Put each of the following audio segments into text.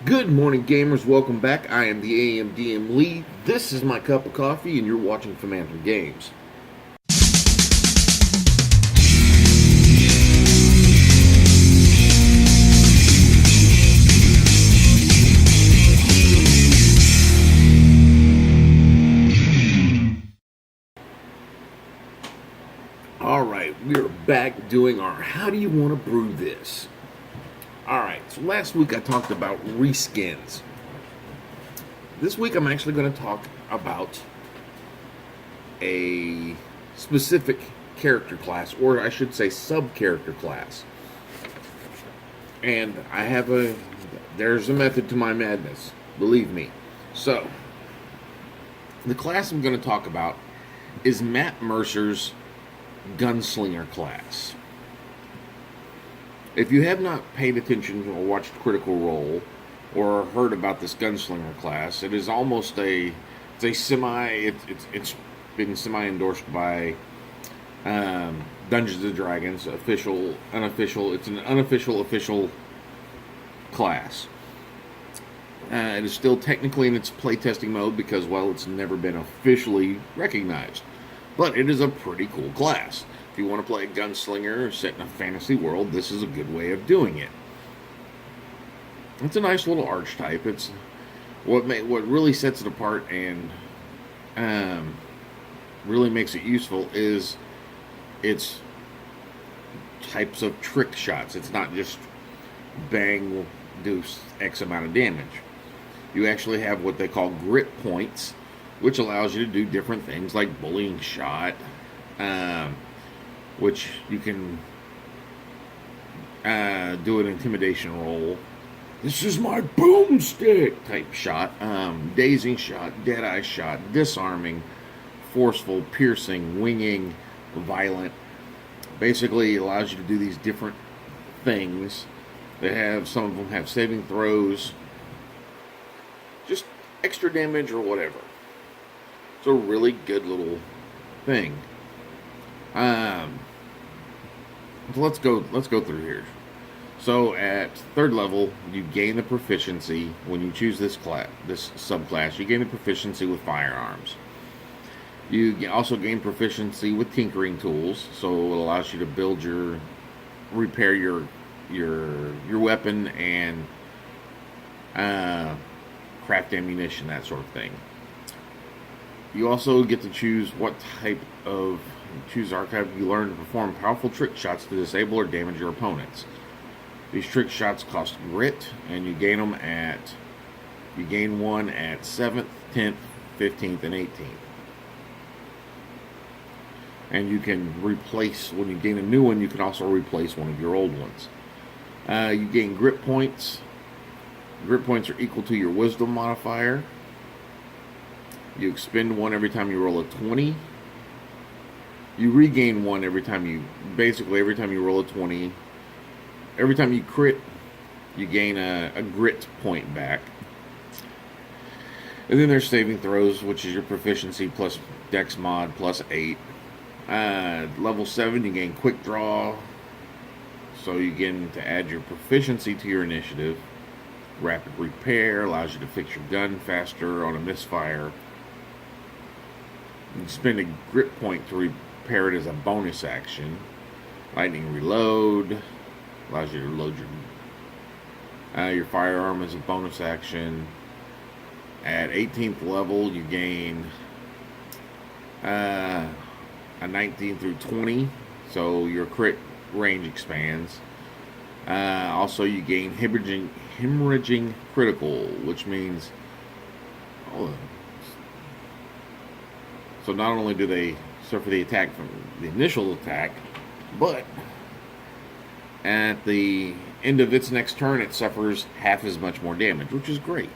Good morning, gamers. Welcome back. I am the AMDM lead. This is my cup of coffee, and you're watching FMTrpg Games. Alright, we are back doing our How Do You Want to Brew This? Alright, so last week I talked about reskins. This week I'm actually going to talk about a specific character class, or I should say sub-character class. And there's a method to my madness, believe me. So, the class I'm going to talk about is Matt Mercer's Gunslinger class. If you have not paid attention or watched Critical Role or heard about this Gunslinger class, it is almost it's been semi-endorsed by Dungeons and Dragons, official, unofficial. It's an unofficial, official class. It is still technically in its playtesting mode because, well, it's never been officially recognized. But it is a pretty cool class. If you want to play a gunslinger set in a fantasy world, this is a good way of doing it. It's a nice little archetype. It's what really sets it apart and really makes it useful is its types of trick shots. It's not just bang, do X amount of damage. You actually have what they call grit points, which allows you to do different things like bullying shot, which you can do an intimidation roll. This is my boomstick type shot, dazing shot, deadeye shot, disarming, forceful, piercing, winging, violent. Basically, it allows you to do these different things. Some of them have saving throws, just extra damage or whatever. It's a really good little thing. So let's go through here. So at third level, you gain the proficiency when you choose this subclass. You gain the proficiency with firearms. You also gain proficiency with tinkering tools, so it allows you to repair your weapon and craft ammunition, that sort of thing. You also get to choose archetype. You learn to perform powerful trick shots to disable or damage your opponents. These trick shots cost grit, and you gain one at 7th, 10th, 15th, and 18th. And you can replace, when you gain a new one, you can also replace one of your old ones. You gain grit points. Grit points are equal to your wisdom modifier. You expend one every time you roll a 20. You regain one every time you roll a 20. Every time you crit, you gain a grit point back. And then there's saving throws, which is your proficiency plus dex mod plus 8. Level 7, you gain quick draw. So you get to add your proficiency to your initiative. Rapid repair allows you to fix your gun faster on a misfire. You spend a grit point to repair it as a bonus action. Lightning reload allows you to load your firearm as a bonus action. At 18th level, you gain a 19 through 20, so your crit range expands. Also, you gain hemorrhaging critical, which means so not only do they suffer the attack from the initial attack, but at the end of its next turn, it suffers half as much more damage, which is great.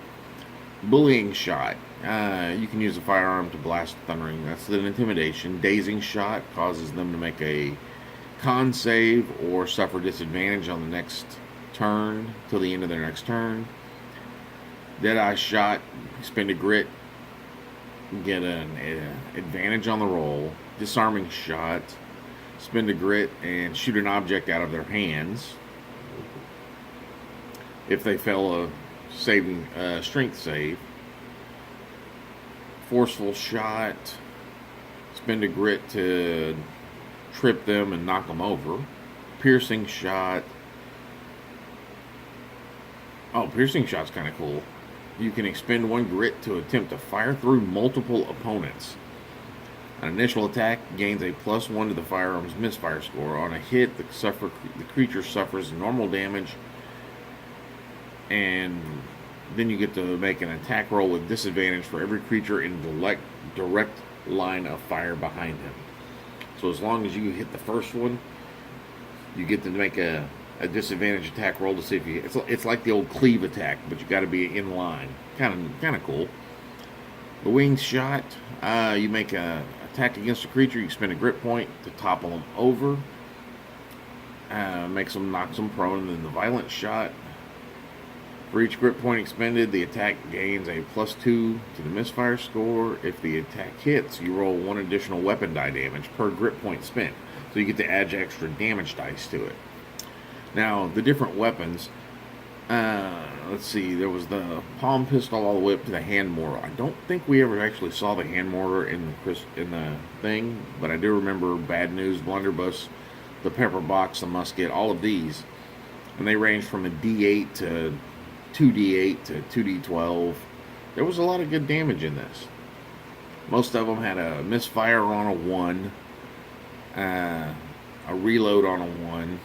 Bullying shot. You can use a firearm to blast thundering. That's an intimidation. Dazing shot causes them to make a con save or suffer disadvantage on the next turn till the end of their next turn. Deadeye shot. Spend a grit. Get an advantage on the roll. Disarming shot. Spend a grit and shoot an object out of their hands. If they fail a strength save. Forceful shot. Spend a grit to trip them and knock them over. Piercing shot. Oh, piercing shot's kind of cool. You can expend 1 grit to attempt to fire through multiple opponents. An initial attack gains a +1 to the firearm's misfire score. On a hit, the creature suffers normal damage, and then you get to make an attack roll with disadvantage for every creature in direct line of fire behind him. So as long as you hit the first one, you get to make a disadvantage attack roll to see if you. It's like the old cleave attack, but you got to be in line. Kind of cool. The winged shot. You make a attack against a creature. You spend a grit point to topple them over. Knocks them prone. And then the violent shot. For each grit point expended, the attack gains a +2 to the misfire score. If the attack hits, you roll 1 additional weapon die damage per grit point spent. So you get to add extra damage dice to it. Now, the different weapons, let's see, there was the palm pistol all the way up to the hand mortar. I don't think we ever actually saw the hand mortar in the thing, but I do remember Bad News, Blunderbuss, the pepper box, the musket, all of these. And they range from a D8 to 2D8 to 2D12. There was a lot of good damage in this. Most of them had a misfire on a 1, a reload on a 1,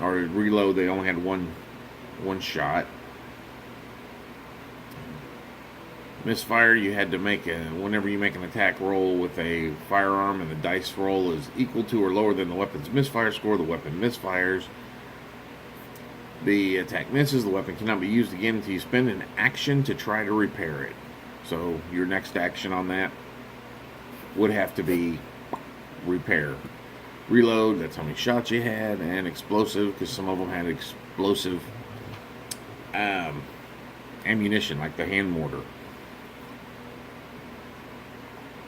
or a reload they only had one shot. Misfire, you had to make whenever you make an attack roll with a firearm and the dice roll is equal to or lower than the weapon's misfire score, the weapon misfires. The attack misses, the weapon cannot be used again until you spend an action to try to repair it. So your next action on that would have to be repair. Reload, that's how many shots you had, and explosive, because some of them had explosive ammunition, like the hand mortar.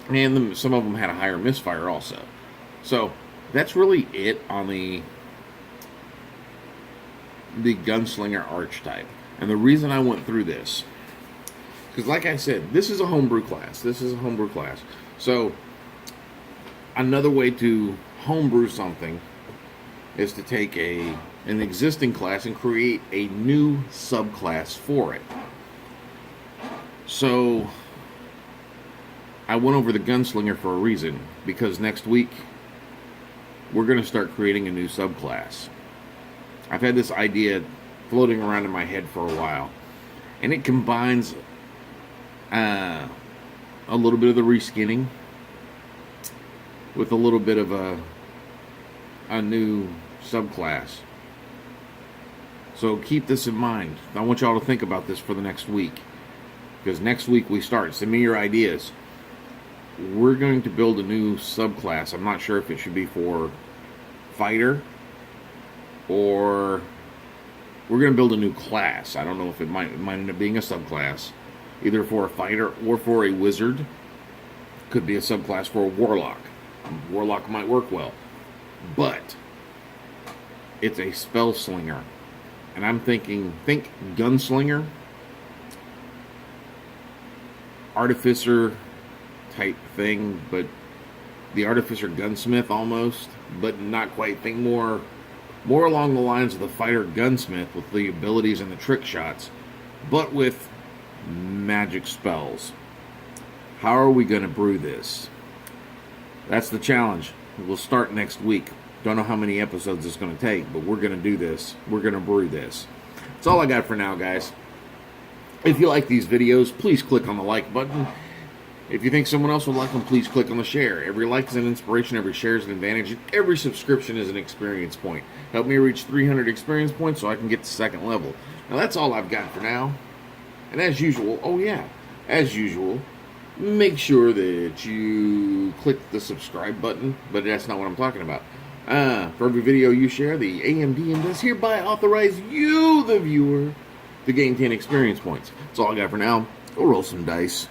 And some of them had a higher misfire also. So that's really it on the Gunslinger archetype. And the reason I went through this, because like I said, this is a homebrew class. So another way to homebrew something is to take an existing class and create a new subclass for it. So I went over the Gunslinger for a reason, because next week we're going to start creating a new subclass. I've had this idea floating around in my head for a while, and it combines a little bit of the reskinning with a little bit of a new subclass. So keep this in mind. I want y'all to think about this for the next week, because next week we start. Send me your ideas. We're going to build a new subclass. I'm not sure if it should be for fighter, or we're going to build a new class. I don't know if it might end up being a subclass, either for a fighter or for a wizard. Could be a subclass for a warlock. Warlock might work well, but it's a spell slinger, and I'm think Gunslinger, artificer type thing, but the artificer gunsmith almost, but not quite. Think more along the lines of the fighter gunsmith with the abilities and the trick shots, but with magic spells. How are we going to brew this? That's the challenge. We'll start next week. Don't know how many episodes it's going to take, but we're going to do this. We're going to brew this. That's all I got for now, guys. If you like these videos, please click on the like button. If you think someone else would like them, please click on the share. Every like is an inspiration, every share is an advantage, and every subscription is an experience point. Help me reach 300 experience points so I can get to second level. Now that's all I've got for now. And as usual, make sure that you click the subscribe button, but that's not what I'm talking about. For every video you share, the AMDM does hereby authorize you, the viewer, to gain 10 experience points. That's all I got for now. Go roll some dice.